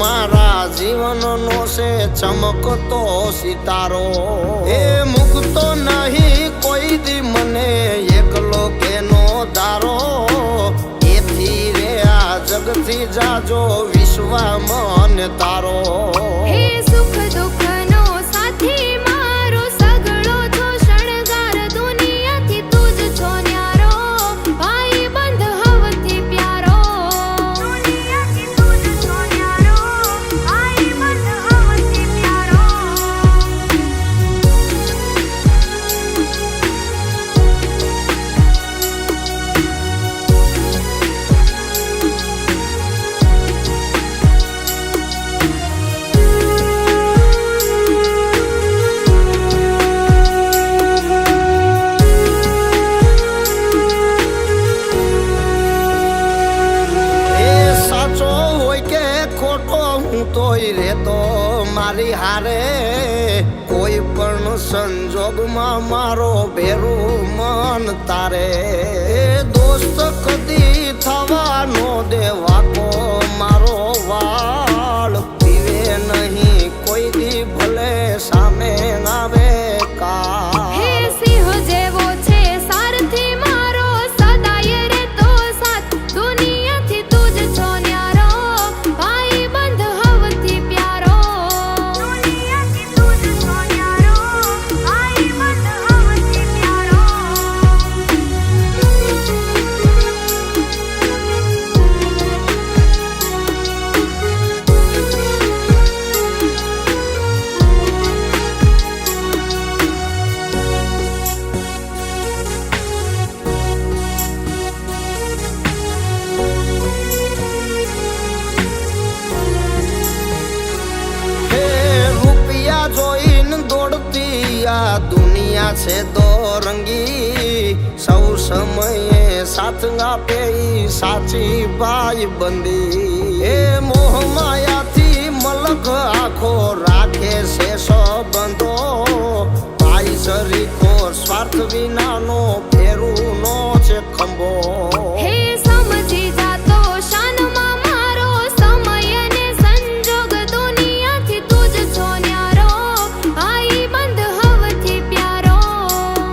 મારા જીવનનો છે ચમકતો સિતારો એ મૂકતો નહીં કોઈ દી મને એકલો કેનો ધારો એથી રે આ જગથી જાજો વિશ્વમાં તારો હે સુખ દુઃખનો સાથી મારો સગળો છો શણગાર દુનિયાથી તું જ છો ન્યારો ભાઈ બંધ હવથી પ્યારો દુનિયાથી તું જ છો ન્યારો ભાઈ બંધ હવથી પ્યારો તોય રેતો મારી હારે કોઈ પણ સંજોગમાં મારો ભેરું મન તારે દોસ્ત કદી થવાનો દેવાકો મારો વાળ પીવે નહીં કોઈ દી ભલે સામે આવે કા હે સિંહ જેવો છે સારથી મારો સદાય રહેતો સાથ દુનિયાથી તું જ છો ન્યારો ભાઈ બંધ હવથી પ્યારો દુનિયાથી તું જ છો ન્યારો ભાઈ બંધ હવથી પ્યારો જોઈને દોડતી આ દુનિયા છે દોરંગી સૌ સમયે સાથ આપે ઈ સાચી ભાઈ બંદી એ મોહ માયાથી મલક આખો રાખે છે સંબંધો ભાઈ સરીખો સ્વાર્થ વિનાનો ફેરું નો છે ખંભો હે સમજી જાતો શાનમાં મારો સમય ને સંજોગ દુનિયાથી તું જ છો ન્યારો ભાઈ બંધ હવથી પ્યારો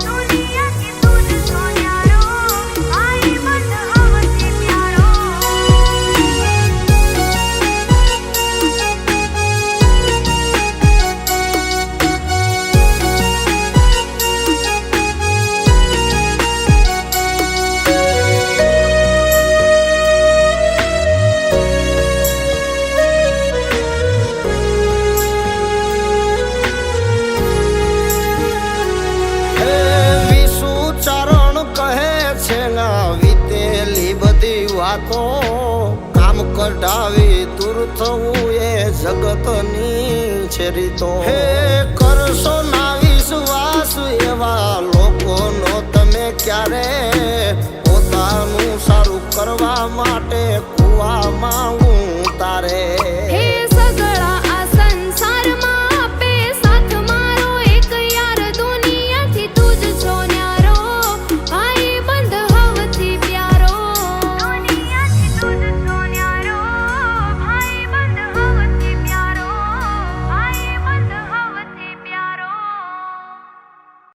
દુનિયાથી તું જ છો ન્યારો ભાઈ બંધ હવથી પ્યારો વીતેલી બધી વાતો કામ કઢાવી દૂર થવું એ જગતની છે રીતો હે કરશો ના વિશ્વાસ એવા લોકોનો તમે ક્યારે પોતાનું સારું કરવા માટે કુવામાં હું તારે હે